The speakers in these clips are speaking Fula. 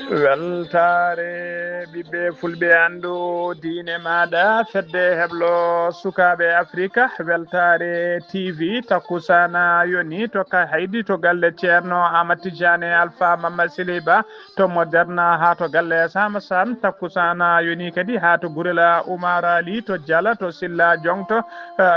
weltare ɓiɓɓe fulɓe andu diine maɗa fedde heblo sukaɓe afrique weltare tv takkusana yoni to ka haydi to galle ceerno Amadou Tidiane Alpha Mama Siliba to Moderna ha to galle Sama Sam takkusana yoni kadi ha to Gurela Oumar Ali to Diala to Silla Jongto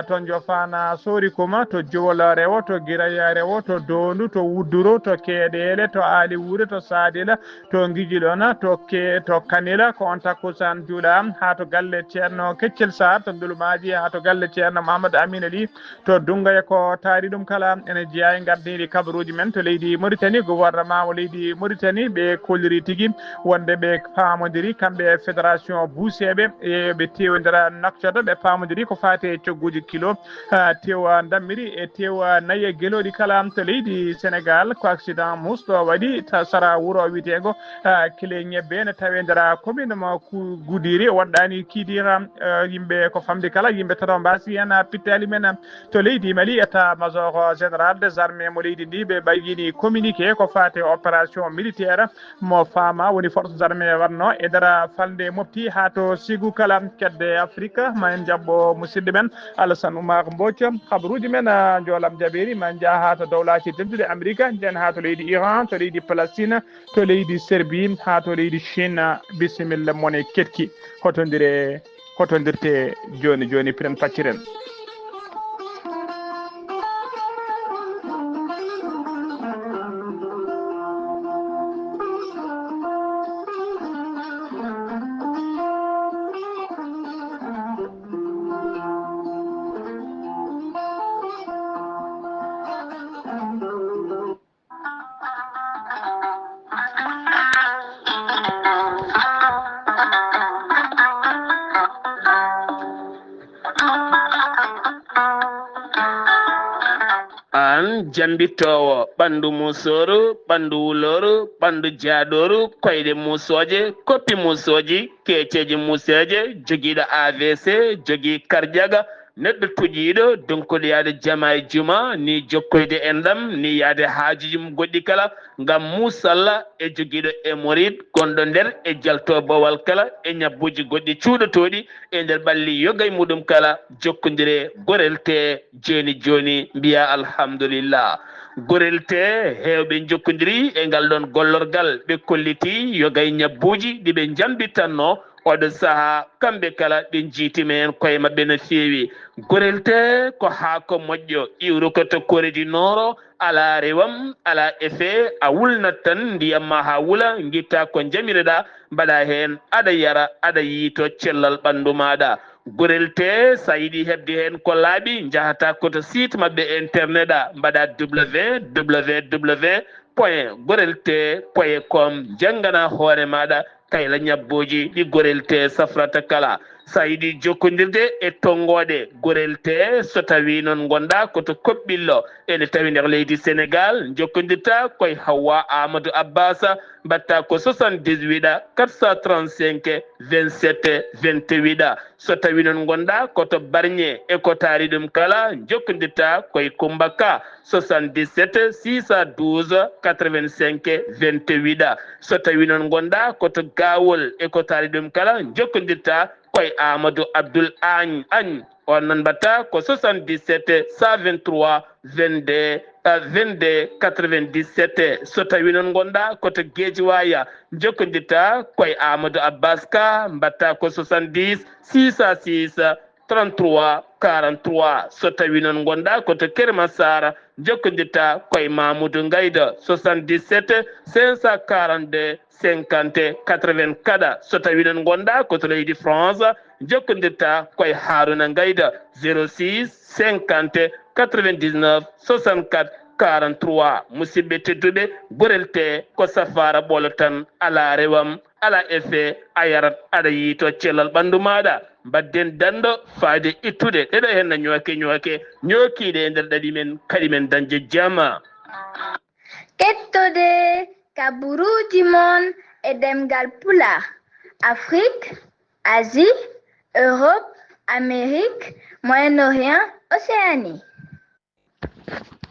to Jofana Sori Kuma to Jowola Rewo to Giraya Rewo to Dondu to Wudduro to Keɗele to Ali Wure to Sadila to Gijiɗona to Kanila ko on takkusan juuɗa ha to galle ceerno Keccel Sar to Ndulumaji ha to galle ceerno Mamadou Amine Ali to Dungaya ko taari ɗum kala ene jeeya e gardiri kabaruji men to leydi Mauritanie gouvernement o leydi Mauritanie ɓe kolliri tigui wonde ɓe pamodiri kamɓe fédération buuseɓe ɓe tewdira nakcoto ɓe pamodiri ko fati e cogguji kilo tewa dammiri e tewa nayyi e gueloɗi kala to leydi Sénégal ko accident musɗo waɗi sara wuuro witego kile ñebbe ne tawedira commune mo Goudiri wonɗani kiidira yimɓe ko famdi kala yimɓe tato mbasi hen pittali men to leydi Mali état major général des armées mo leydi ndi ɓe ɓayyini communiqué ko fati opération militaire mo fama woni forces armées wanno e dara falde mofti ha to Ségou kala kedde Afrique ma en jabbo musidɗo men Alassane Oumar Mbodj habaruji men joolam jaɓeri ma jaa ha to dowlati teddude Amérique nden ha to leydi Iran to leydi Palestine to leydi Serbie ha to leydi Chine bisimilla mone ketki hotodirte joni joni piren pacciren an jambitowo ɓandu musoru ɓandu wuloru ɓandu jaaɗoru koyɗe musoje koppi musoji keceji museje joguiɗo AVC jogui kardiaga neɗɗo tuƴiɗo donkuɗo yaade jama e juma ni jokkoyde e ndam ni yaade haajuji mum goɗɗi kala ngam musalla e joguiɗo hémorroïde gonɗo nder e jalto bowal kala e ñabbuji goɗɗi cuuɗotoɗi e nder ɓalli yogay muɗum kala jokkodire gorel te joni joni mbiya alhamdulillah gorel te hewɓe jokkodiri e ngal ɗon gollorgal ɓe kolliti yogay ñabbuji ɗiɓe jambitanno oɗo saaha kamɓe kala ɓe jiitime hen koye mabɓe no feewi gorel te ko haako moƴƴo iwru ko to Corée Nord ala rewam ala effet a wulnat tan ndiyam ma ha wula guitta ko jamireɗa mbaɗa hen aɗa yara aɗa yiito cellal ɓandu maɗa gorel te sa yiiɗi hebde hen ko laaɓi jahata koto site mabɓe internet a mbaɗa www.gorelte.com janggana hoore maɗa kayla ñabboji ɗi gorel te safrata kala sa yiiɗi jokkodirde e tongoɗe gorel te so tawi noon gonɗa koto Koɓɓillo ene tawi nder leydi Sénégal jokkodirta koye Hawa Amadou Abbasa mbatta ko 78 435 27 28 so tawi noon gonɗa koto Bargné e ko taari ɗum kala jokkodirta koye Kumbaka 77 612 85 28 so tawi noon gonɗa koto Gawol e ko taari ɗum kala jokkodirta koye Amadou Abdoul Agne on noon mbatta ko 77 123 22 97 so tawi noon gonɗa koto Guédiawaye jokkodirta koye Amadou Abbas Ka mbatta ko 70 606 33 43 so tawi noon gonɗa koto Kermassar jokkodirta koye Mamoudou Ngayda 77 542 50 84 so tawi noon gonɗa koto leydi France jokkodirta koye Harouna Ngayda 06 50 99 64 43 musidɓe tedduɓe gorel te ko safara ɓolo tan ala rewam ala effet a yarat aɗa yiito cellal ɓandu maɗa mbadden dando faade ittude ɗeɗo henna ñooke ñookiɗe e nder ɗaɗi men kadi men dañde jama kettode kaburuji mon e demgal pula Afrique, Asie, Europe, Amérique, Moyen-Orient, Océanie.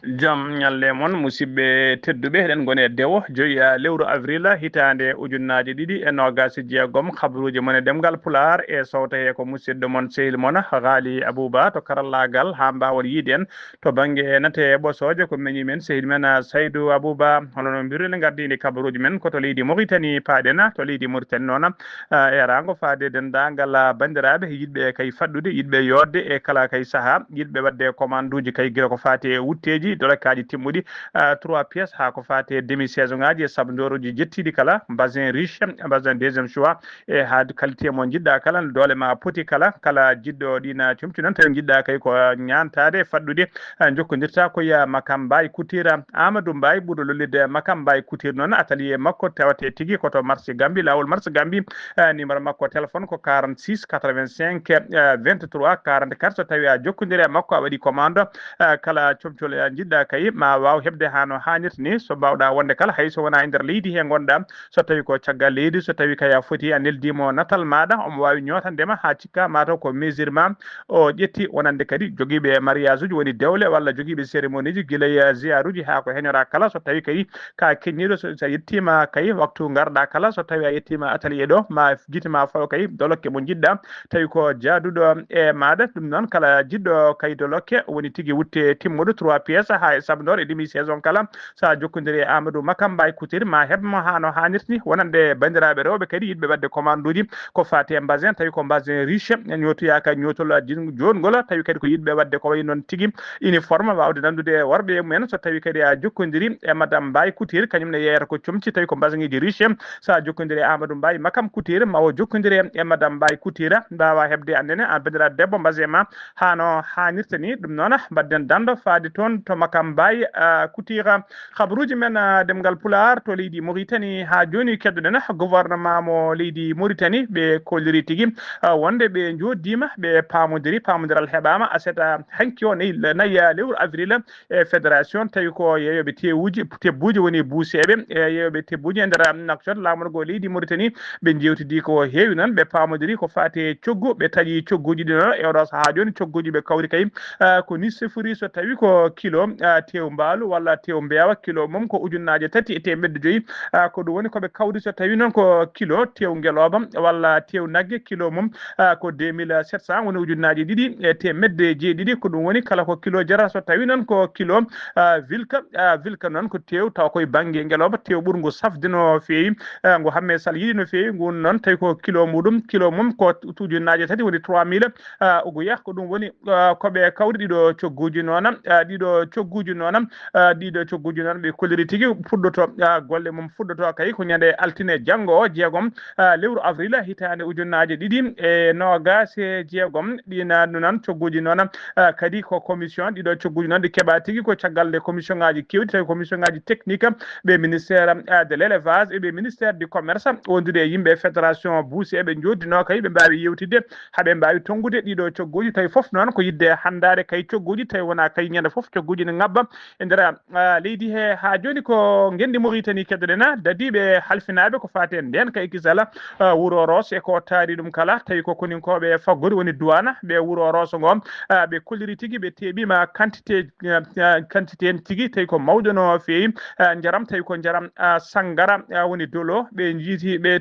jam nyalle mon musibbe tedduɓe eɗen gone dewo joyiya lewru avril hitande ujunnaje ɗiɗi e nogasi jeegom habruji mon e demgal pular e sowta he ko musidɗo mon sehil mon haali abouba to karallagal ha mbawon yiide en to banggue nate e ɓosoje ko meñi men sehil men saydou abouba hono no mbirune gardini kabaruji men koto leydi Mauritanie paaɗena to leydi Mauritanie noon e rango faade dendagal bandiraɓe yiɗɓe kay faddude yiɗɓe yodde e kala kay saaha yiɗɓe wadde commande uji kay guila ko fati e wutteji dolakaji timmuɗi 3 pièces ha ko fati demi saison ngaji e sabdoruji jettiɗi kala basin riche basin deuxième choix e ha qualité mo jiɗɗa kala doole ma poti kala jiɗɗo ɗina cumti noon tawi jiɗɗa kay ko ñantade faddude jokkodirta koye Makam Mbaye Koutira Amadou Mbaye ɓuuɗo lollide Makam Mbaye Koutira noon atelier makko tawate tigui koto marché Gambie lawol marché Gambie numéro makko téléphone ko 46 85 23 44 so tawi a jokkodiri e makko a waɗi commande kala comcol jiɗɗa kay ma waw hebde hano hannirta ni so mbawɗa wonde kala hayso wona e nder leydi he gonɗa so tawi ko caggal leydi so tawi kay a foti a neldimo natal maɗa omo wawi ñotandema ha cikka mataw ko mesurement o ƴetti wonande kadi joguiɓe mariage uji woni dewle walla joguiɓe cérémonie ji guila e ziaruji ha ko heñora kala so tawi kay ka keññiɗo so yettima kay waktu garɗa kala so tawi a yettima atelier ɗo ma jitima faw kay dolokke mo jiɗɗa tawi ko jaaduɗo e maɗa ɗum noon kala jiɗɗo kay dolokke woni tigui wutte timmuɗo 3 pièces ha e sabdor e demi saison kala sa jokkodiri Amadou Makam Mbaye Koutiri ma hebmo hano hannirtini wonande bandiraɓe rewɓe kadi yiɗɓe wadde commande uji ko fati e basin tawi ko basin riche ñotoya ka ñotol jongol tawi kadi ko yiɗɓe wadde ko way noon tigui uniforme wawde nandude worɓe mumen so tawi kadi a jokkodiri e madame Mbaye Koutiri kañum ne yeyata ko comci tawi ko basin ji riche sa jokkodiri Amadou Mbaye Makam Koutiri mawo jokkodiri e madame Mbaye Koutira mbawa hebde andene an bandiraɗo debbo basin ma hano hannirta ni ɗum noon mbadden dando faade toon to Makam Mbaye Koutira habaruji men demgal pular to leydi Mauritanie ha joni keddoɗen gouvernement mo leydi Mauritanie ɓe kolliri tigui wonde ɓe joddima ɓe pamodiral heɓama aseta hanki o nayi lewru avril e fédération tawi ko yeyoɓe tebbuji woni buuseɓe e yeyoɓe tebbuji e nder nakcot lamogo leydi Mauritanie ɓe jewtidi ko heewi noon ɓe pamodiri ko fati coggu ɓe taƴi cogguji ɗi noon e oɗo saaha joni cogguji ɓe kawri kay ko ni sifori so tawi ko kilo tew mbaalu walla tew mbeewa kilo mum ko ujunnaje 3,5 ko ɗum woni koɓe kawri so tawi noon ko kilo tew ngeloba walla tew nagge kilo mum ko 2700 woni ujunnaje 2,700 ko ɗum woni kala ko kilo jara so tawi noon ko kilo vilka noon ko tew taw koye banggue ngeloba tew ɓurgu safde no fewi ngo hamme sal yiɗi no fewi ngun noon tawi ko kilo mum ko ujunnaje 3 woni 3000 ogoya ko ɗum woni koɓe kawri ɗiɗo cogguji noon ɓe kolliri tigui fuɗɗoto golle mum fuɗɗoto kay ko ñande altine janggo o jeegom lewru avril hitande ujunnaje 2026 ɗina noon cogguji noon kadi ko commission ɗiɗo cogguji noon ɗi keeɓa tigui ko caggal nde commission ngaji kewɗi tawi commission ngaji technique ɓe ministère de l'élevage et ɓe ministère du commerce wondude e yimɓe fédération buusi eɓe joddino kay ɓe mbawi yewtidde haaɓe mbawi tongude ɗiɗo cogguji tawi foof noon ko yidde handade kay cogguji tawi wona kay ñande foof cogguji ne ngabba e nder leydi he ha joni ko gendi Mauritanie keddoɗen dadiɓe halfinaɓe ko fati en nden kay kisala wuuro Ross e ko taari ɗum kala tawi ko koninkoɓe faggori woni douane ɓe wuuro Ross ngo ɓe kolliri tigui ɓe teɓima quantité en tigui tawi ko mawɗo no fewi jaram tawi ko jaram sangara woni dolo ɓe jiiti ɓe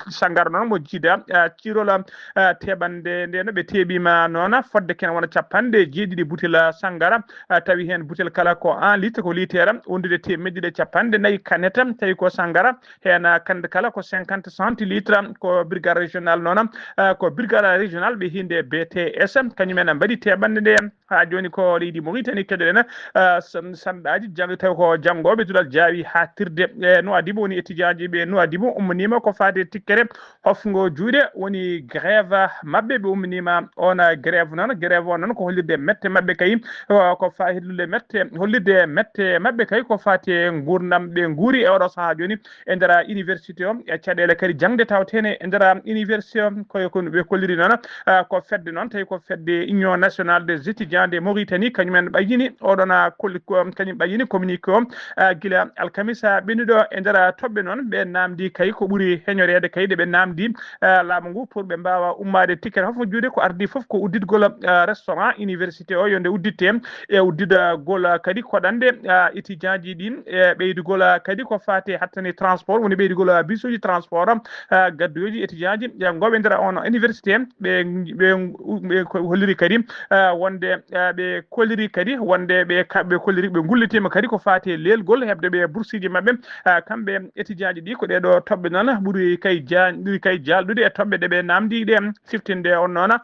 sangara noon mo jiida cirola teɓande ndeno ɓe teɓima noon fodde ken wona 50 butel sangara tawi hen butel kala ko 1 litre ko litere wondude 150 canette tawi ko sangara hen kande kala ko 50 centilitre ko brigade régional noon ko brigade régional ɓe hinde BTS kañumen mbaɗi teɓande nde ha joni ko leydi Mauritanie keddoɗen samɗaji janggo tawi ko janggoɓe dulal jaawi hattirde e Nouadhibou woni étudiant ji ɓe Nouadhibou ummanima ko fati tikkere hofgo juuɗe woni grève mabɓe ɓe ummanima on grève o noon ko hollirde mette mabɓe kay ko hollirde mette mabɓe kay ko fati gurdam ɓe guuri e oɗo saaha joni e nder université o e caɗele kadi jangde tawtene e nder université o koye ɓe kolliri noon ko fedde noon tawi ko fedde union nationale des étudiants étudiant Mauritanie kanyumen bayini odona kanyum bayini communiqué gila alkamisa benido e ndara tobbe non be namdi kay ko buri heñorede kay de be namdi laamu ngu pour be mbawa ummade ticket fof juude ko ardi fof ko udditgol restaurant université o yonde uddite e uddida gol kadi kodande étudiant ji din e beydugol kadi ko fati hattani transport woni beydugol bisuji transport gaddoji étudiant ji ngobe ndara on université be holliri kadi wonde be koliri kadi wonde be koliri be gullitima kadi ko fati lelgol hebde be boursiji mabbe kambe étudiant ji di ko de do tobbe non buri kay jaldude e tobbe de be namdi de siftinde on nona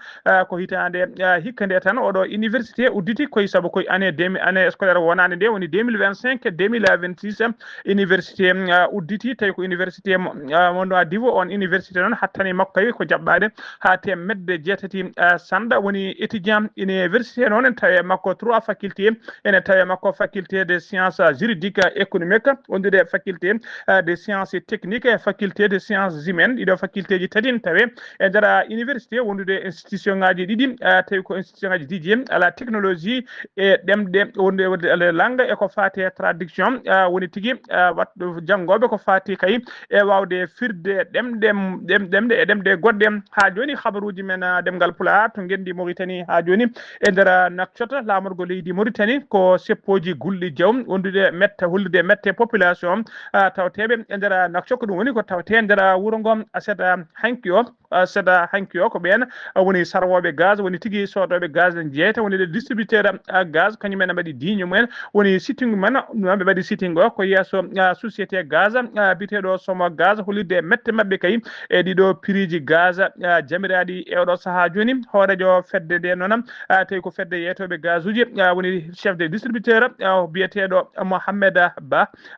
ko hitande hikkande tan odo université udditi koy sabo koy année scolaire wonande de woni 2025 2026 université udditi tay ko université mondo a divo on université non hattani makko ko jabbade ha temedde jeetati sanda woni étudiant université non tawe makko 3 faculté ene tawe makko faculté de sciences juridiques économiques ondude faculté de sciences techniques et faculté de sciences humaines ido faculté ji tadin tawe e dara université wondude institution ngaji didi tawi ko institution ngaji didi ala technologie e demde wonde langue e ko fati traduction woni tigi watdo jangobe ko fati kay e wawde firde demde godde ha joni khabaruji men demgal pula to gendi Mauritanie ha joni e dara nakchota lamorgo leydi Mauritanie ko seppoji gulli jawm wondude metta hulde mette population tawtebe e dara nakchoko dum woni ko tawte dara wuro ngom aseda hankyo ko ben woni sarwobe gaz woni tigi sodobe gaz jeeta woni distributeur gaz kanyumen badi diñu men woni sitting man be badi sitting ko yeso société gaz bitedo somo gaz hulide mette mabbe kay e dido prix gaz jamiradi e do saha joni horejo fedde de nonam tay ko fedde yetobe gazuji woni chef de distributeur bietedo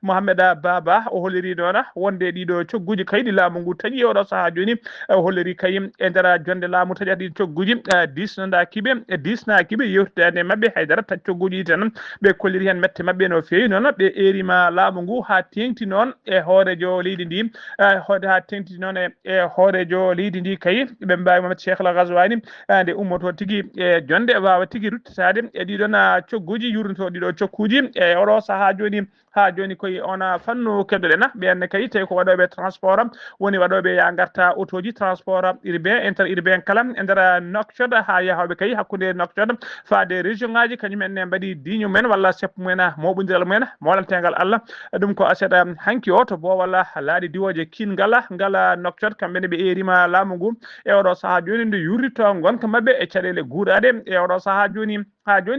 Mohamed Baba o holiri dona wonde dido cogguji kaydi laamu ngu taji o do saha joni holiri kayim e dara jonde laamu taji cogguji 10 na kibe yurtane mabbe haydara ta cogguji tan be koliri hen mette mabbe no feewi non be erima laamu ngu ha tengti non e horejo leydi ndi ha tengti non e horejo leydi ndi kay be mbawi Mamadou Cheikh Al Ghazouani de ummoto tigi e jonde wawa tigi ruttitade e didona cogguji yurnto dido cokkuji e oro saha joni koy ona fannu kedolena ben kay tay ko wadobe transport woni wadobe ya garta autoji transport urbain inter urbain kala endara nokchod ha yahobe kay hakkunde nokchod faade région ngaji kanyumen ne mbadi diñu men walla sepp mena mobundiral men molantengal Allah dum ko aseda hanki oto bo walla laadi diwoje kin ngala nokchod kambe be erima lamungu e odo saha joni ndu yurrito gonka mabbe e cadele guurade e odo saha joni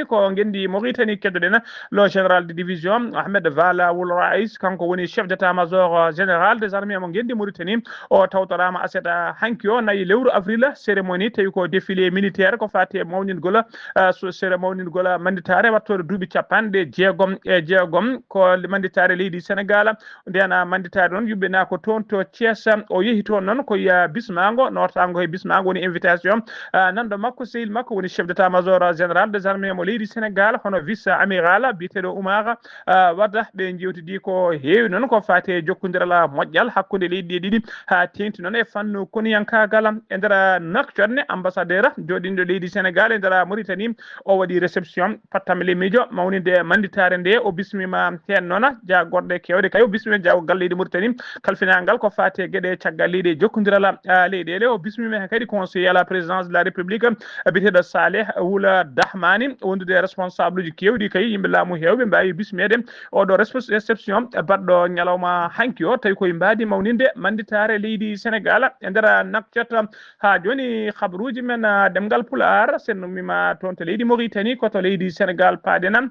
ko gendi Mauritanie keddodena le général de division Ahmed Vala Wul Rais kanko woni chef d'état-major général des armées mo gendi Mauritanie o tawtorama aseta hanki o nayi lewru avril cérémonie tawi ko défilé militaire ko fati mawnin gola so cérémonie gola manditare wattore duubi capande jeegom ko manditare leydi Sénégal ndena manditare non yubbe na ko ton to Thiès o yehi ton non ko ya bismango nortango e bismango woni invitation nando makko sehil makko woni chef d'état-major général des armées mo leydi Sénégal hono vice amiral bitedo Oumar wadda be jewtidi ko heewi non ko fati jokkondirala mojjal hakkunde leydi didi ha tenti non e fannu koniyankagal e ndara nakcorne ambassadeur jodindo leydi Sénégal e ndara Mauritanie o wadi réception pattamle mijo mawninde manditare nde o bismima hen nona jagorde kewde kay o bismima jagogal leydi Mauritanie kalfinangal ko fati guede caggal leydi jokkondirala leydele o bismima kadi conseiller à la présidence de la République bitedo Saleh Wula Dahmani wondude responsable ji kewdi kay yimbe laamu hewbe mbawi bismede o do réception baddo nyalawma hanki o tawi koy mbadi mawninde manditare leydi Sénégal e ndara nakcata ha joni khabruji men demgal pular senno mima ton to leydi Mauritanie ko to leydi Sénégal padenan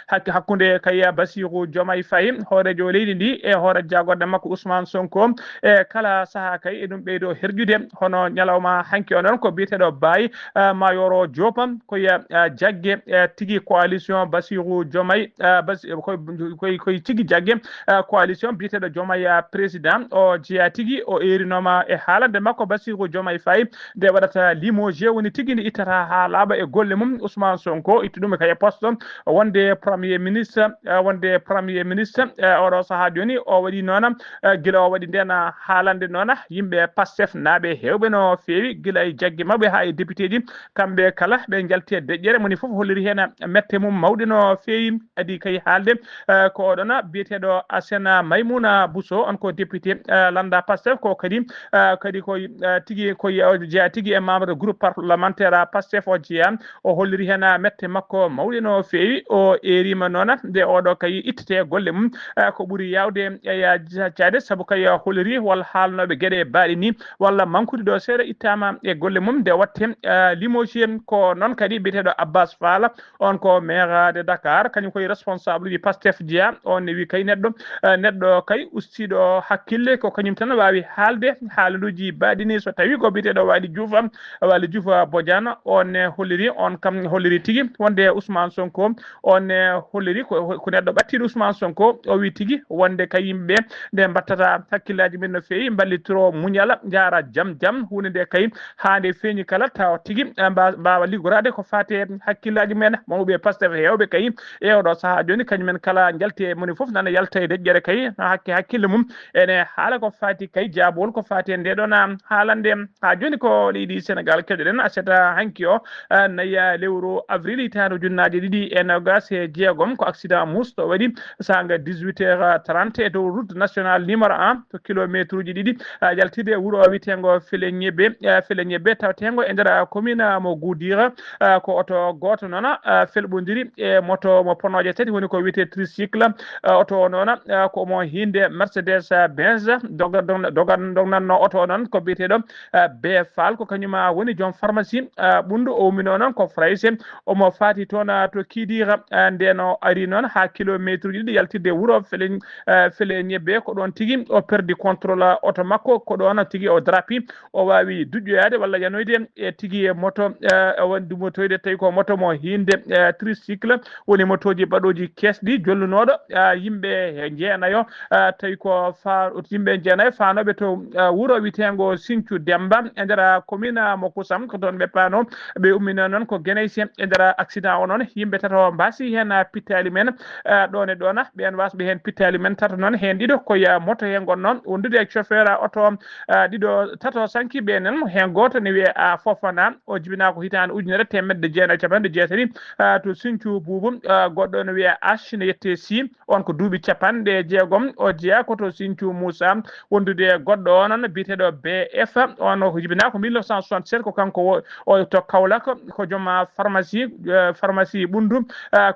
hakkunde kay Bassirou Diomaye Faye horejo leydi ndi e hore jagorde makko Ousmane Sonko e kala saha kay e dum beydo herjude hono nyalawma hanki o non ko bitedo Baye Mayoro Diopam ko ya jagge tigi coalition Bassirou Diomaye koy tigi jagge coalition bitedo Diomaye président o jiya tigi o erinoma e haalande makko Bassirou Diomaye Faye de wadata limogé woni tigi ni itata ha laaba e golle mum Ousmane Sonko ittudum kay poste wonde premier ministre oɗo saha joni o waɗi noona gila o waɗi ndena haalande noona yimɓe Pastef naaɓe hewɓe no feewi gila e jaggue mabɓe ha e député ji kamɓe kala ɓe jalti bite dejjere moni fof holliri hen mette mum mawde no feewi adi kay haalde ko odona biteɗo Asena Maimouna Bousso on ko député landa Pastef ko kadi ko tigi ko jeya tigi e membre groupe parlementaire Pastef o jeya o holliri hen mette makko mawde no feewi o erima noona nde oɗo kay ittete golle mum ko ɓuuri yawde e jacade saabu kay holliri walla haalnoɓe gueɗe baaɗi ni walla mankude ɗo seeɗa ittama e golle mum nde watte limogé ko noon kadi biteɗo Abbas Fall on ko maire de Dakar kañum koye responsable ji Pastef jeeya on ne wi kay neɗɗo kay ustiɗo hakkille ko kañum tan wawi haalde haaluji baɗini so tawi ko biteɗo Waly Diouf Bodiane on ne holliri on kam holliri tigui wonde Ousmane Sonko on ne holliri ko neɗɗo ɓattiɗo Ousmane Sonko o wi tigui wonde kay yimɓe nde mbattata hakkillaji men no fewi ballitoro muñala jara jaam hunde nde kay hande feeñi kala taw tigui mbawa liggorade ko fate hakkillaji men mawɓe Pastef hewɓe kay e oɗo saaha joni kañumen kala jalte moni foof nana yalta e deƴƴere kay hakkille mum ene haala ko fati kay jaabol ko fati e ndeɗon haalande ha joni ko leydi Sénégal keɗoɗen aseta hanki o naya lewru avril hitande ujunnaje ɗiɗi e nogas e jeegom ko accident musɗo waɗi sanga 18h30 e dow route national numéro 1 to kilométre uji ɗiɗi jaltide e wuuro witengo Fele Ñebbe tawtengo e nder commune mo Goudira ko oto goto noon felɓodiri e moto mo ponoje tati woni ko wiyete tricycle oto noon ko mo hinde Mercedes Benz dognanno oto noon ko biyeteɗo be Fall ko kañuma woni joom pharmacie ɓundu o umino noon ko Frayse omo fati toon to Kidira ndeno ari noon ha kilométre uji ɗiɗi yaltirde wuuro Fele Ñebbe ko ɗon tigui o perdi contrôle oto makko ko ɗon tigui o drapi o wawi duƴƴoyade walla yanoyde e tigui moto wonde motoyde tawi ko moto mo hinde tricycle woni motoji baɗoji kesɗi jollunoɗo yimɓe jeenayo tawi ko yimɓe jeenayo fanoɓe to wuuro witengo Sinthiou Demba e nder commune mo Kusam ko toon ɓe pano ɓe ummino noon ko Guénaysi e nder accident o noon yimɓe tato mbasi hen pittali men ɗon e ɗon ɓen wasɓe hen pittali men tato noon hen ɗiɗo koye moto hen gonnoon wondude e chauffeur oto ɗiɗo tato sanki ɓenen hen goto ne wiye Fofana o jibina ko hitande ujunere temedde jeenayi capanɗe jeetati to Sinthiou Boubou goɗɗo ne wiye H ne yette si on ko duuɓi capanɗe jeegom o jeeya koto Sinthiou Moussa wondude goɗɗo o noon biyeteɗo BF on ko jibina ko 1967 ko kanko o to Kaolack ko joom pharmacie ɓundu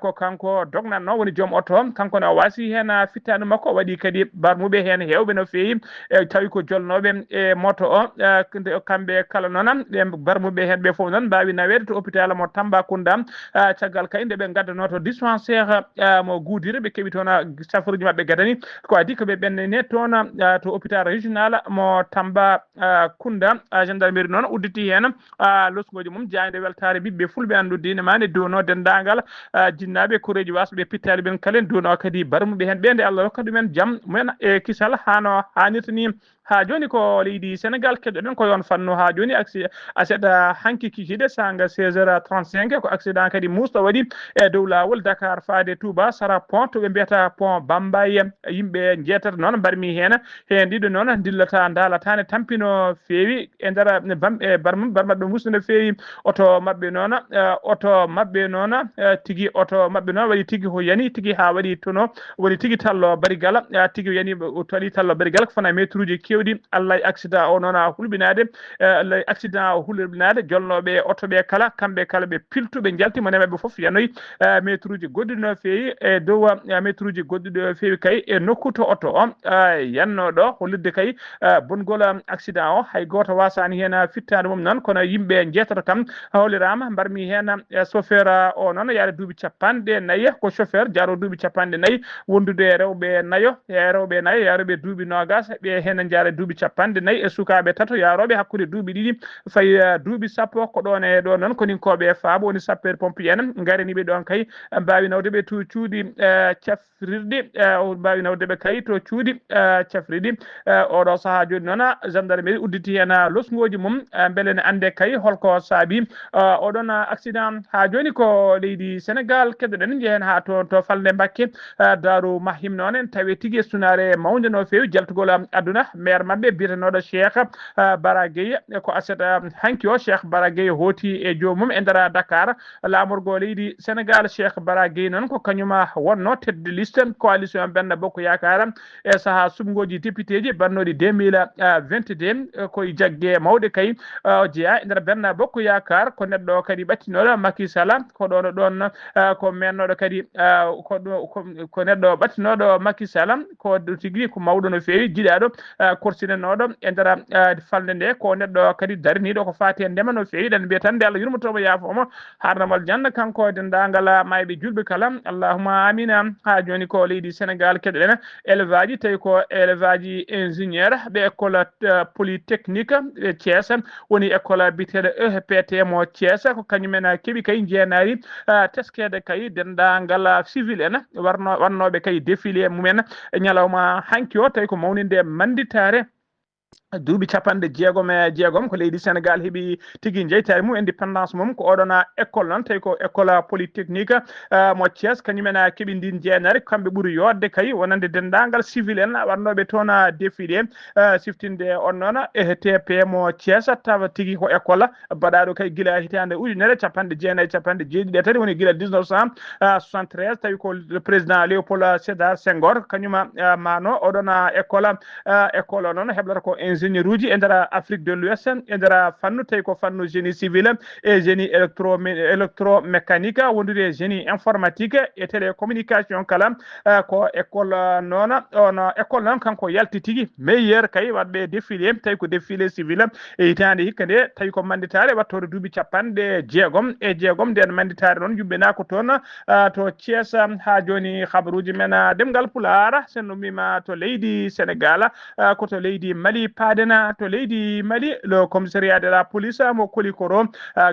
ko kanko dognanno woni joom oto kanko ne o wasi hen fittanu makko o waɗi kadi barmuɓe hen hewɓe no fewi tawi ko jolnoɓe e moto o kamɓe kala noon ɓe barmuɓe hen ɓe foof noon mbawi nawede to hôpital mo Tambacounda caggal kay nde ɓe gaddano to dispensaire mo Goudiri ɓe keeɓi toon safaruji mabɓe gadani ko adi ko ɓe ɓennene toon to hôpital régional mo Tambacounda gendarmerie noon udditi hen losgoji mum jayde weltare ɓiɓɓe fulɓe andude ine mane duwno dendagal jinnaɓe koreji wasɓe pittali ɓen kalen duwno kadi barmuɓe hen ɓe nde Allah hokka ɗumen jaam mumen e kisal hano hannirta ni ha joni ko leydi Sénégal keɗoɗen ko yon fannu ha joni aseɗa hanki kikiɗe sanga 16h35 ko accident kadi musɗo waɗi e dow lawol Dakar faade Touba Sara pont to ɓe mbiyata pont Bambaye yimɓe jeetata noon mbarmi hen ɗiɗo noon dillata daalatane tampino feewi e nder barmaɓe musde no feewi oto mabɓe noon tigui oto mabɓe noon waɗi tigui ko yani tigui ha waɗi tono waɗi tigui tallo barigal tigui yani waɗi tallo barigal ko fana métre uji kewɗi Allah e accident o noon hulɓinade Allah accident o hulɓinade jolnoɓe otoɓe kala kamɓe kala ɓe piltuɓe jalti mone mabɓe foof yanoyi métre uji goɗɗuɗi no feewi e dow métre uji goɗɗuɗi no feewi kay e nokku to oto o yannoɗo hollirde kay bongol accident o hay goto wasani hen fittade mum noon kono yimɓe jeetata kam hollirama mbarmi hen chauffeur o noon yaade duuɓi capanɗe nayyi ko chauffeur jaaro duuɓi capanɗe nayyi wondude rewɓe nayo yaroɓe duuɓi nogas ɓe hen jaare duuɓi capanɗe nayyi e sukaɓe tato yaroɓe hakkude duuɓi ɗiɗi fayi duuɓi sappo ko ɗon e ɗo noon koninkoɓe faabo woni sapeur pompier en garaniɓe ɗon kay mbawi nawdeɓe to cuuɗi cafrirɗi mbawi nawdeɓe kay to cuuɗi cafrirɗi oɗo saaha joni noon gendarmerie udditi hen losgoji mum beele ne ande kay holko saabi oɗon accident ha joni ko leydi Sénégal keɗoɗen jehen ha to Falde Mbacké Darou Mahim noon en tawi tigui sunare mawde no fewi jaltugol aduna maire mabɓe biyetenoɗo Cheikh Bara Gueye ko aset hanki o Cheikh Bara Gueye hooti e jomum e nder ndara Dakar lamorgo leydi Sénégal Cheikh Bara Gueye non ko kanyuma wonno tedde liste coalition Benno Bokk Yaakaar e saha subgoji député ji bannodi 2022 koye jagge mawde kay jeeya nder Benno Bokk Yaakaar ko neddo kadi battinoɗo Macky Sall ko ɗon ko mennoɗo kadi ko neddo battinoɗo Macky Sall ko tigui ko mawɗo no fewi jiiɗaɗo korsinenoɗo e nder falde nde ko neddo kadi dariniɗo ko fati e ndema no fewi ɗen mbiya tan nde Allah yurmotomo yaafomo harnamal janna kanko dendagal mayɓe julɓe kala allahumma amina ha joni ko leydi Sénégal keɗoɗen élevage tawi ko élevage ingénieur ɓe école polytechnique ɓe Thiès woni école biteɗo EPT mo Thiès ko kañumen keeɓi kay jeenari teskede kay dendagal civil en wannoɓe kay défilé mumen ñalawma hanki o tawi ko mawninde manditare duuɓi 56 ko leydi Sénégal heeɓi tigui jeytari mum indépendance mum ko oɗona école noon tawi ko école polytechnique mo Thiès kañumen keeɓi ndin jeenari kamɓe ɓuuri yodde kay wonande dendagal civil en wannoɓe toon défilé siftinde on noon ETP mo Thiès tawa tigui ko école baɗaɗo kay guila hitande ujunere 1997 tati woni guila 1973 tawi ko le président Léopold Sédar Senghor kañuma mano oɗon école noon heblata ko ingénieur uji e nder Afrique de l'Ouest e nder fannu tawi ko fannu génie civil et génie électromécanique wondude génie informatique et télécommunication kala ko école noon on école noon kanko yalti tigui meilleur kay wadɓe défilé tawi ko défilé civil e hitande hikka nde tawi ko manditare wattorde duuɓi 56 nden manditare noon yuɓɓenako toon to Thiès ha joni habaruji men demgal Pulaar sen ummima to leydi Sénégal ko to leydi Mali paadena to leydi Mali le commissariat de la police mo Kolikoro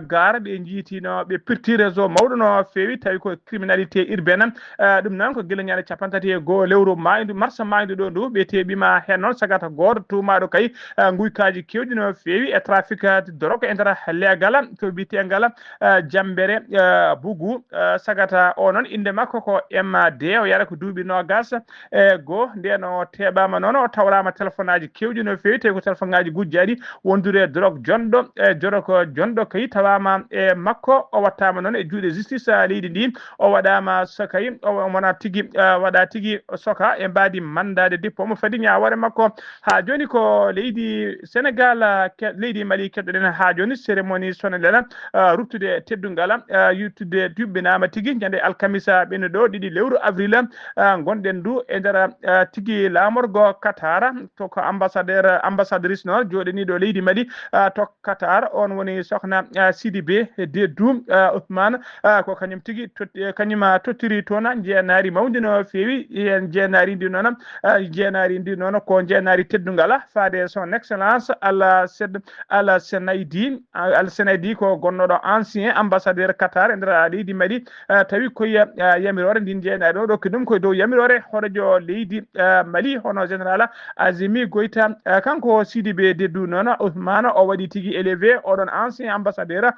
gare ɓe jiitino ɓe pirti réseau mawɗo no fewi tawi ko criminalité urbaine ɗum noon ko guila ñande 31 lewru maydu mars maydu ɗo ndu ɓe teɓima hen noon sagata goto tumaɗo kay guykaji kewɗi no fewi e trafic de drogue e nder leegal to bitegal Jambere Bougou sagata o noon inde makko ko MD o yara ko duuɓi 21 nden o teɓama noon o tawrama téléphone aji kewɗi no fewi tawi ko téléphone ngaji gujjaɗi wondude drogue jonɗo kay tawama e makko o wattama noon e juuɗe justice leydi ndi o waɗama so kay o wona tigui waɗa tigui soka e mbadi mandade dépôt mo fadi ñawore makko ha joni ko leydi Sénégal leydi Mali keɗɗoɗen ha joni cérémonie solennelle ruptude teddungal yuttude juɓɓinama tigui ñande alkamisa ɓenno ɗo 2 lewru avril gonɗen du e nder tigui lamorgo Qatar to ko ambassadrice noon joɗani ɗo leydi Mali to Qatar on woni sokhna Sidibé Dedou Ousmane ko kañum tigui kañuma tottiri toon jeenari mawdi no fewi en jeenari ndi noon ko jeenari teddungal faade son excellence Al Senaydi ko gonnoɗo ancien ambassadeur Qatar e nder leydi Mali tawi koye yamirore ndin jeenari ɗo ɗokki ɗum koye dow yamirore hoɗojo leydi Mali hono général Azimi Goïta kanko Sidibé Dedou noon Ousmane o waɗi tigui élevé oɗon ancien ambassadeur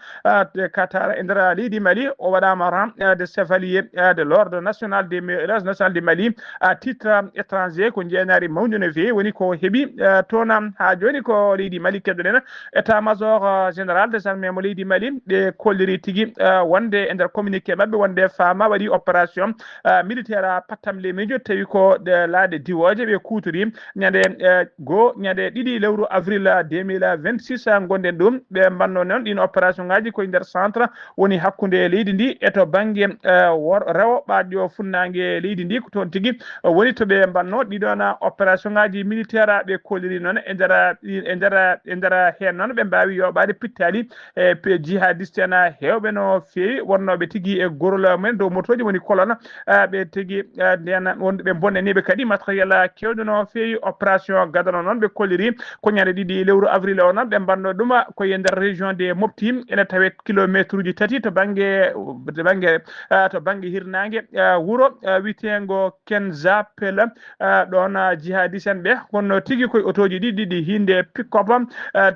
de Qatar e nder leydi Mali o waɗama rang de chevalier de l'ordre national du Mali à titre étranger ko jeenari mawdi no fewi woni ko heeɓi toon ha joni ko leydi Mali keɗɗoɗen état major général des armées mo leydi Mali ɓe kolliri tigui wonde e nder communiqué mabɓe wonde fama waɗi opération militaire pattam lemijo tawi ko laade diwoje ɓe kutori ñande ɗiɗi lewru avril 2026 gonɗen ɗum ɓe mbanno noon ɗin opération ngaji koye nder centre woni hakkude leydi ndi e to banggue rewo ɓaɗɗo funnague leydi ndi ko toon tigui woni to ɓe mbanno ɗiɗon opération ngaji militaire ɓe kolliri noon e nder hen noon ɓe mbawi yoɓade pittali e jihadiste en hewɓe no fewi wonnoɓe tigui e gorol mumen dow motoji woni colonne ɓe tigui nden wonɓe bonnaniɓe kadi matériel kewɗo no fewi opération gadano noon ɓe kolliri ko ñande ɗiɗi lewru avril o noon ɓe mbanno ɗum koye nder région de Mopti ene tawe kilométre uji 3 to banggue hirnague wuuro witengo Kenzapel ɗon jihadiste en ɓe kono tigui koye autoji ɗiɗi hinde pick-up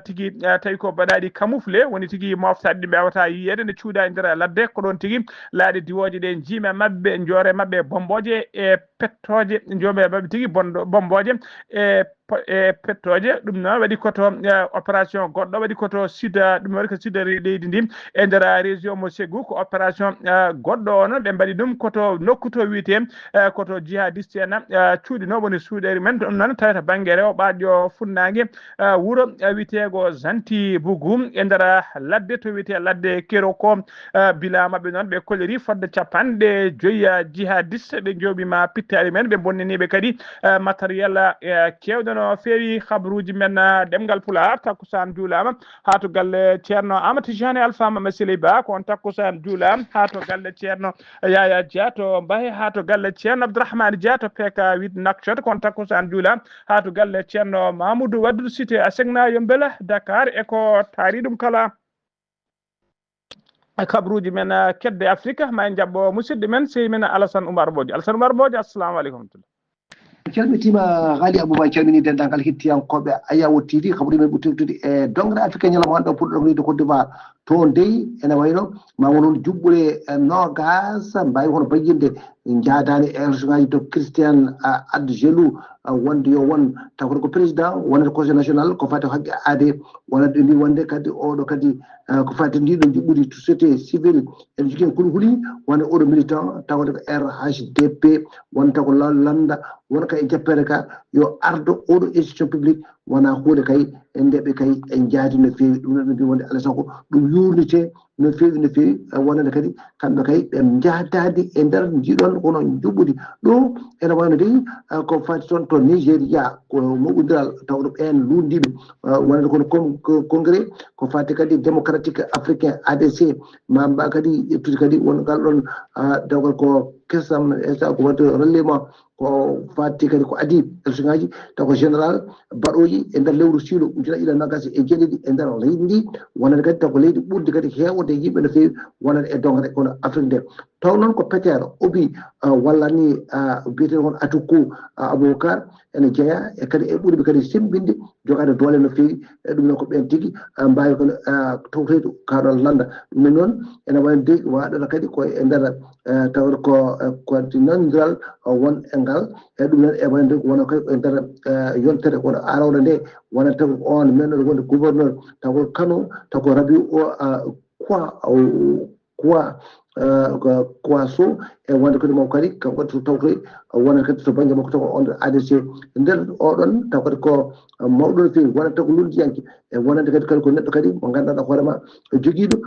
tigui tawi ko baɗaɗi camouflé woni tigui moftaɗe ɗi mbawata yiyede nde cuuɗa e nder ladde ko ɗon tigui laaɗe diwoje ɗe jiime mabɓe joore mabɓe bomboje e pettoje jobe babe tigi bomboje e pettoje dum non wadi koto opération goddo wadi koto sida dum wadi ko sida leydi ndim e nder région mo Ségou ko opération goddo on be mbadi dum koto nokkuto wiite koto jihadiste en cuudi no woni suuderi men dum non tawata bangere o baajo funnange wuro wiitego Zanti Bougou e nder ladde to wiite ladde Keroko bila mabbe non be koleri fodde capande joya jihadiste be jobima pittari men be bonninibe kadi matériel kewdano fewi khabruji men demgal pulaar takusan julama ha to galle Ceerno Amadou Tidiane Alpha Masili Ba ko on takusan julam ha to galle Ceerno Yaya Diato Mbaye ha to galle Ceerno Abdourahmane Diato peka wid nakshot ko on takusan julam ha to galle Ceerno Mamoudou Wadou cité asegna yombela Dakar e ko taari dum kala kabruji men kedde Afrique ma jabbo musidde men sey men Alassane Oumar Bodji assalamu alaikum calmitima Ghali Abouba calmini dendagal hettiyankoɓe Ayawo TV kaburi men ɓuttitude e dongre africain ñalawma ɗo puɗɗo ɗo Côte d'Ivoire to dey ene wayno ma wonon juɓɓure nogas mbawi hono bayyinde jaadani élection ngaji to Christian Adjelou wonde yo won taw ko président wonata conseil national ko fati haqqe aade wonade ni wonde kadi oɗo kadi ko fati ndiɗo juɓɓudi société civile en jogui kulhuli wonde oɗo militant tawde ko RHDP wonta ko landa wona kay jappere ka yo ardo oɗo institution publique wona hunde kay ndeɓe kay en jaadi no fewi ɗum ɗo mbi wonde alay saago ɗum yurnite no fewi wonande kadi kamɓe kay ɓe jaadade e nder jiɗon wono juɓɓudi ɗo ene wayno dey ko fati toon to Nigéria ko moɓodiral tawɗo ɓen lundiɓe wonande kono congrès ko fati kadi démocratique africain ADC mamba kadi ƴettude kadi won ngal ɗon dawgal ko kesam ko waɗde relèvement ko fatti kadi ko adi élection ngaji taw ko général baɗoji e nder lewru silo ujuna ila nogas e jeeɗiɗi e nder leydi ndi wonande kadi taw ko leydi ɓurde kadi hewde yimɓe no fewi wonande e dongre kono Afrique nde taw noon ko Peter Obi wallani biyete won Atuku Aboubacar ene jeeya e kadi e ɓurɓe kadi sembinde jogade doole no fewi e ɗum noon ko ɓen tigui mbawi kono tawtoyde kaɗon landa ɗum noon ene wayno de waɗono kadi ko e nder tawde ko nandiral won e ngal e ɗum noon e wayno wona koy e nder yontere kono arawde nde wona taw on men wonde gouverneur taw Kano taw ko Rabi Kwaso e wonde kadi mo kadi kanko to tawtoy wona kadi to banggue makko taw on ADC nder oɗon taw kadi ko mawɗo no fewi wona taw ko lurdiyanke e wonande kadi ko neɗɗo kadi mo ganduɗa hoorema joguiɗo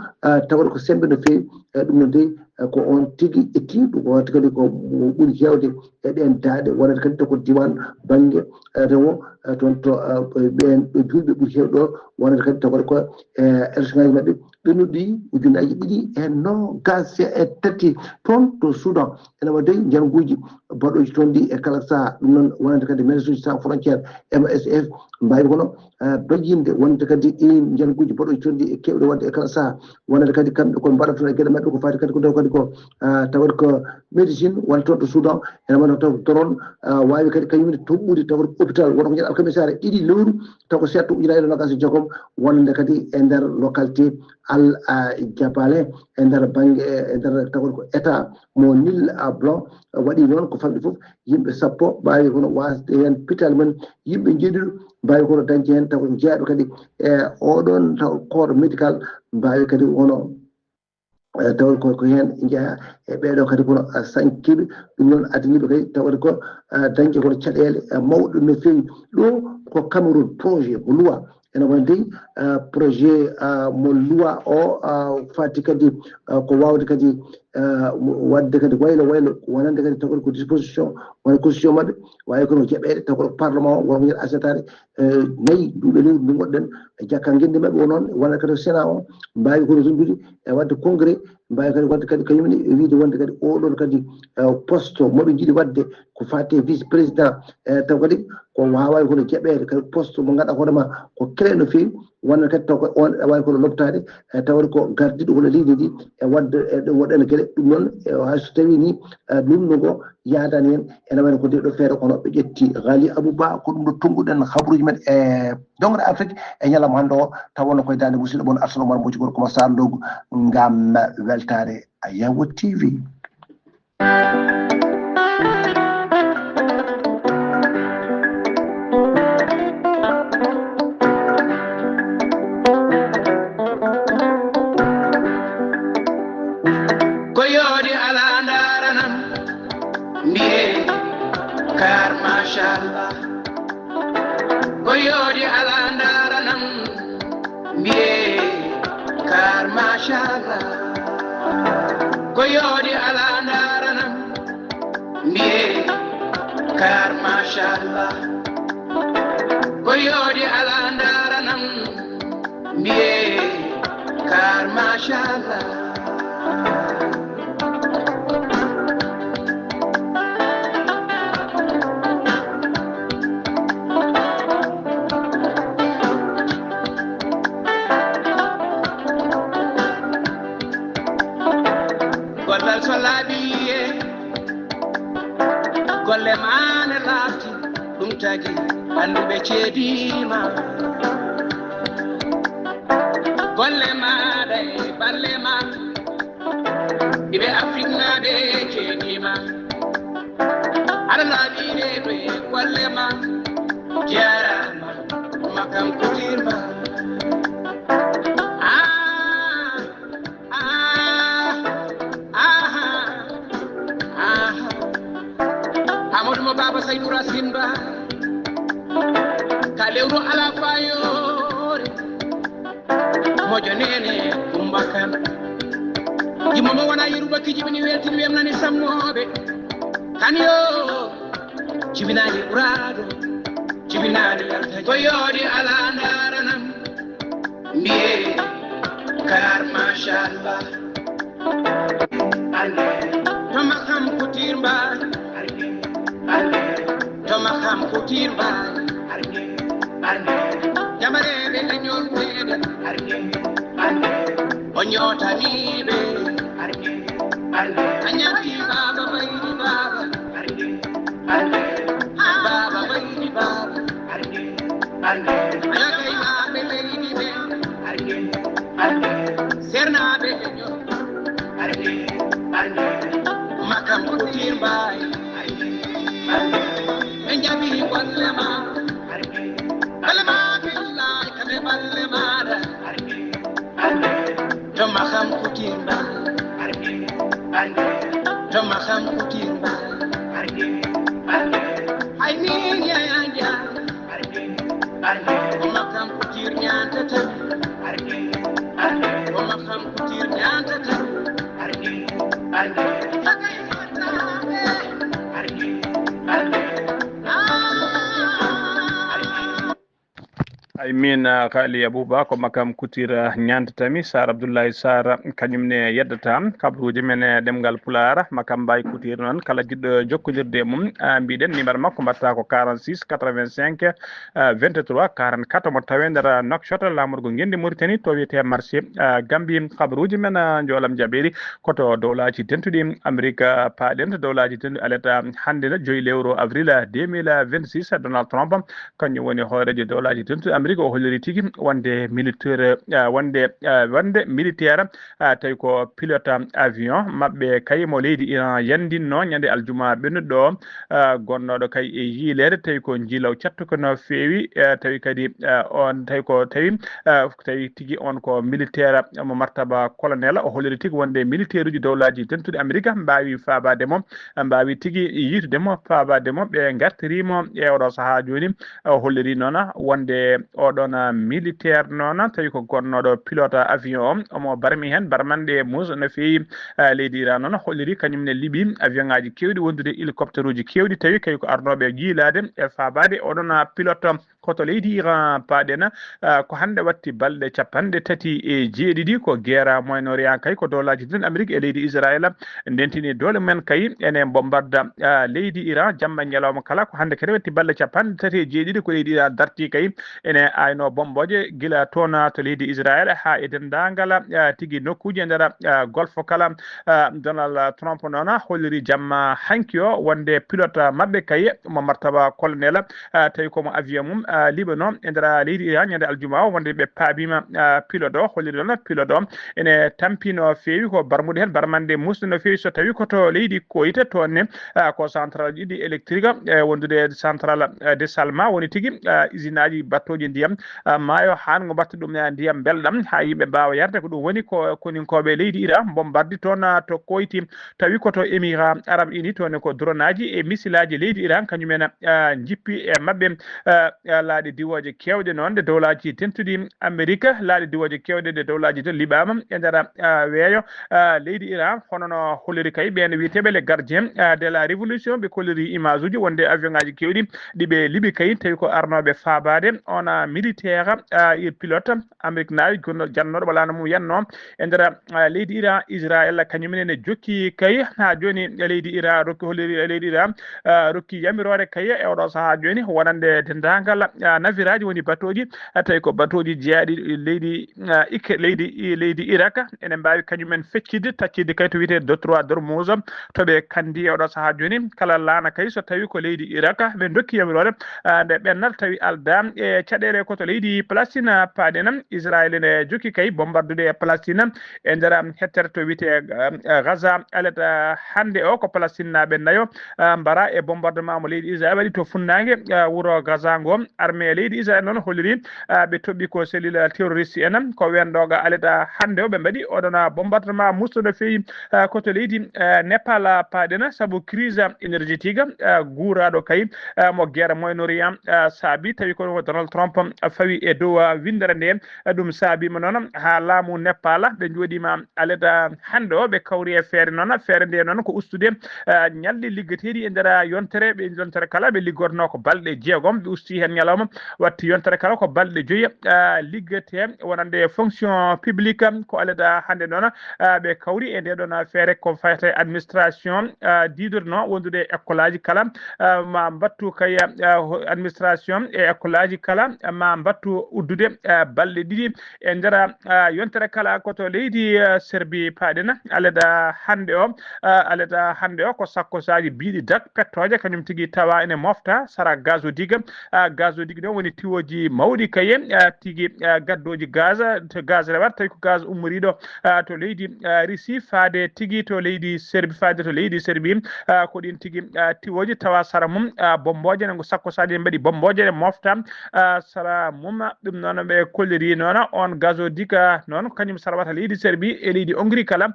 tawde ko sembe no fewi e ɗum noon dey ko on tigui ettiɗo ko wonta kadi ko ɓuuri hewde e ɗen daaɗe wonande kadi ko diwan banggue rewo toon to ɓen ɗo julɓe ɓuuri hewde ɗo wonande kadi taw ko élection ngaji mabɓe ɓennuɗi ujunaji ɗiɗi e nogas e tati toon to Soudan ene waɗi janguji baɗoji toon ɗi e kala saha ɗum noon wonande kadi Médecins Sans Frontières MSF mbawi kono bajjinde wonde kadi janguji baɗoji toon ɗi e kewɗe wadde e kala saha wonande kadi kamɓe ko mbaɗa toon e gueɗe mabɓe ko fati kadi ko daw kadi ko tawat ko médecine wona toon to Soudan ene wona taw doron wawi kadi kañumne toɓɓude taw hôpital wona ko ñaɗa alkamisare ɗiɗi lewru taw ko setto ujunnaje nogas e joogom wonande kadi e nder localité Al Jabale e nder banggue e nder tawat ko état mo Nil Blanc waɗi noon ko famɗi foof yimɓe sappo mbawi kono wasde hen pital men yimɓe jeeɗiɗo mbawi kono dañde hen taw jeeyaɗo kadi e oɗon taw corps médical mbawi kadi wono taw ko hen jeeya e ɓeɗo kadi kono sankiɓe ɗum noon adaniɓe kadi tawde ko dañde kono caɗele mawɗo no fewi ɗo ko Cameroun projet mo loi ene wonde projet mo loi o fati kadi ko wawde kadi wadde kadi waylo wonande kadi taw ko disposition wona constitution mabɓe wawi kono jeeɓede taw ko parlement wona ñeɗa asetade nayyi duuɓe lewru ndi goɗɗen e jakka guende mabɓe wonoon wona kadi sénat o mbawi kono rendude e wadde congrès mbawi kadi wadde kadi kañumne wiide wonde kadi oɗon kadi poste moɓe jiiɗi wadde ko fate vice président taw kadi ko wawa kono jeeɓede kadi poste mo ganduɗa hoorema ko clé no fewi wonno kadi taw ko on wawi kono lobtade tawde ko gardiɗo kono leydi ndi e wadde e waɗano gueɗe ɗum noon hayso tawi ni lumnogo yadani hen ene wayno ko nde ɗo feere kono ɓe ƴetti Ghali Abouba ko ɗum ɗo tonguɗen habruji men e dongre Afrique e ñalawma hande o taw wonno koye dande musidɗo moon Alassane Oumar Bodji goto koma sandogu ngam weltare Ayawo TV mashallah koyodi ala ndaranam mbiye kar mashallah koyodi ala ndaranam mbiye kar mashallah koyodi ala ndaranam mbiye kar mashallah gollal so laaɓiye golle mane laafti ɗum tagi anduɓe ceedima golle maɗa e balle ma iɓe afrique naɓe ceedima aɗa laaɓine ɗo e golle ma jarama makam kutirma Amadou mo baba Saydou Racine Ba ka lewru ala fayore mojo nene kumbakan jimomo wona yeruba kijibini weltini wemnani samnoɓe tan yo jibinani ɓurado jibinani yalta koyodi ala ndaranam mbiye kar machallah toma kam kutir mba toma kam kutir mba jamarede leñol meɗen o ñotaniɓe a ñatti baba maydi baba baba maydi baba ayakaynaɓe leydi ɓe sernaɓe leñol makam kutir mbay ɓe jaɓi golle ma balle ma billahi kane balle maɗa to makam kutir mbay to makam kutir mbay hay min yaya o makam kutir ñantata o makam kutir ñantata ay min kaali abouba ko makam kutira ñantatami sar abdoullahi sar kañumne yeddata kabruji men demgal pular makam mbay kutir noon kala jiɗɗo jokkodirde mum mbiɗen numéro makko mbatta ko 46 85 23 44 mo tawe nder nokshot lamorgo gendi Mauritanie to wiyete marché Gambie kabruji men jolam jaɓeri koto dowlaji tentuɗi Amérique paaɗen to dowlaji tentuɗi aleta hande joyi lewru avril 2026 Donald Trump kañum woni hoorejo dowlaji tentuɗi Amérique o holliri tigi wonde militaire wonde militaire tawi ko pilote avion mabɓe kay mo leydi Iran yandinno ñande aljuma ɓennuɗo gonnoɗo kay e yiilede tawi ko jiilaw cattuko no feewi tawi kadi on tawi tigi on ko militaire mo martaba colonel o holliri tigi wonde militaire uji dowlaji tentuɗi Amérique mbawi fabademo mbawi tigi yitudemo fabademo ɓe gartirimo e oɗo saaha joni o holliri noon wonde oɗon militaire noon tawi ko gonnoɗo pilote avion o omo barmi hen barmande mus no feewi leydi Iran noon holliri kañumne liiɓi avion ngaji kewɗi wondude hélicoptère uji kewɗi tawi kay ko arnoɓe jiilade e fabade oɗon pilote koto leydi Iran paaɗen ko hande watti balɗe 37 ko guerre Moyen-Orient kay ko dowlaji ten Amérique e leydi Israël ndentini dole men kay ene bombarda leydi Iran jamma ñalawma kala ko hande kadi watti balɗe 37 ko leydi Iran darti kay ene ayno bomboje gila toon to leydi Israël ha e dendagal tigi nokkuji e nder golfe kala Donald Trump noon holliri jamma hanki o wonde pilote mabɓe kay mo martaba colonel tawi komo avion mum Libanon e nder leydi Iran ñande aljuma wonde ɓe paabima pilote o holliri noon pilote o ene tampino feewi ko barmude hen barmande musde no feewi so tawi koto leydi Koyita toonne ko central ɗiɗi électrique wondude central de Salma woni tigui usine aji battoji ndiyam maayo hango batta ɗum ndiyam belɗam ha yimɓe mbawa yarde ko ɗum woni ko koninkoɓe leydi Iran bombardi toon to Koyti tawi koto Émirats Arabes Unis toon ko drone aji e missilaji leydi Iran kañumen jippi e mabɓe laaɗe diwoje kewɗe noon de dowlaji tentuɗi Amérique laaɗe diwoje kewɗe de dowlaji to liɓama e nder weeyo leydi Iran hono no holliri kay ɓen wiyeteɓe les gardiens de la révolution ɓe kolliri image uji wonde avion ngaji kewɗi ɗiɓe liɓi kay tawi ko arnoɓe fabade on militaire pilote Amérique naawi gonno jannoɗo ɓalano mum yanno e nder leydi Iran Israël kañumene jokki kay ha joni leydi Iran rokki holliri leydi Iran rokki yamirore kay e oɗo saaha joni wonande dendagal naviraji woni batoji tawi ko batoji jeeyaɗi leydi Irak ene mbawi kañumen feccide taccide kay to wiyete Détroit d'Ormuz toɓe kandi e oɗo saaha joni kala laana kay so tawi ko leydi Irak ɓe dokki yamirore nde ɓennata tawi alda e caɗele koto leydi Palestine paaɗena Israël ne jokki kay bombardude e Palestine e nder hettere to wiyete Gaza alata hande o ko Palestine naɓe nayo mbara e bombardement mo leydi Israël waɗi to funnague wuuro Gaza ngo armée leydi Israël noon holliri ɓe toɓɓi ko cellule terroriste en ko wendoga alata hande o ɓe mbaɗi oɗon bombardement musto no feewi koto leydi Népal paaɗena saabu crise énergétique guuraɗo kay mo guerre Moyen-Orient saabi tawi ko Donald Trump fawi e dow windere nde ɗum saabima noon ha laamu Népal ɓe jooɗima alata hande o ɓe kawri e feere noon feere nde noon ko ustude ñalɗi liggeteɗi e nder yontere ɓe yontere kala ɓe liggorno ko balɗe 6 ɓe usti hen ñalawma watti yontere kala ko balɗe 5 liggete wonande fonction publique ko alata hande noon ɓe kawri e nde ɗon feere ko fayata administration didorno wondude école aji kala ma mbattu kay administration e école aji kala ma mbattu uddude balɗe 2 e nder yontere kala koto leydi Serbie paaɗena alada hande o ko sakkosaji biɗi dak pettoje kañum tigui tawa ene mofta sara gazoduc ɗo woni tiwoji mawɗi kaye tigui gaddoji gaz to gaz rewat tawi ko gaz ummoriɗo to leydi Russie faade tigui to leydi Serbie faade to leydi Serbie ko ɗin tigui tiwoji tawa sara mum bomboje ne sakkosaji en mbaɗi bomboje ne mofta sara mum ɗum noon ɓe kolliri noon on gazoduc noon kañum sarawata leydi Serbie e leydi Hongrie kala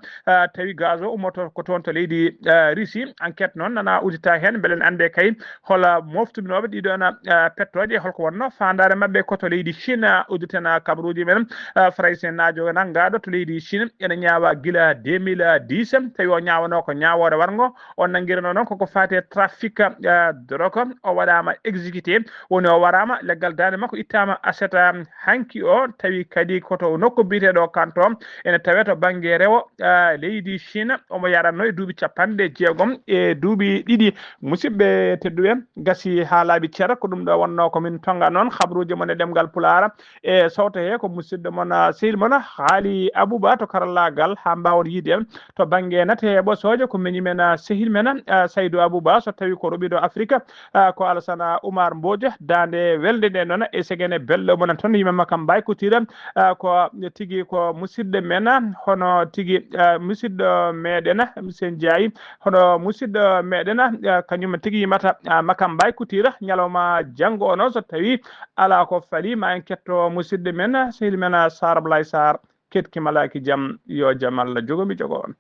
tawi gaz o ummoto ko toon to leydi Russie enquête noon nana udita hen beelen ande kay hola moftubinoɓe ɗiɗon pettoje holko wonno fandare mabɓe koto leydi Chine uditen kabaruji men Français najo nangaɗo to leydi Chine ene ñaawa gila 2010 tawi o ñawano ko ñawore wargo on nanguirano noon koko fate trafic drogue o waɗama exécuté woni o warama leggal dande makko ittama aseta hanki o tawi kadi koto nokku biteɗo kanton ene tawe to banggue rewo leydi Chine omo yaranno e duuɓi 60 e duuɓi 2 musidɓe tedduɓe gasi ha laaɓi ceera ko ɗum ɗo wonno komin tonga noon habaruji mon e ɗemgal Pulaar e sawto he ko musidɗo mon sehil mon haali Abouba to karallagal ha mbawon yiide en to banggue nate ɓosoje ko meñimen sehil men Saydou Abouba so tawi ko roɓiɗo Afrique ko Alassane Oumar Mbodj dande welde nde noon e segene belɗo mon toon yimɓe makam mbaykotira ko tigui ko musidɗo men hono tigui musidɗo meɗen monsieur Ndiaye hono musidɗo meɗen kañum tigui yimata makam mbaykotira ñalawma janggo o noon so tawi ala ko faali ma en ketto musidɗo men sehil men Sara Blay Sarr ketkimalaki jaam yo jaam Allah jogomi jogo on.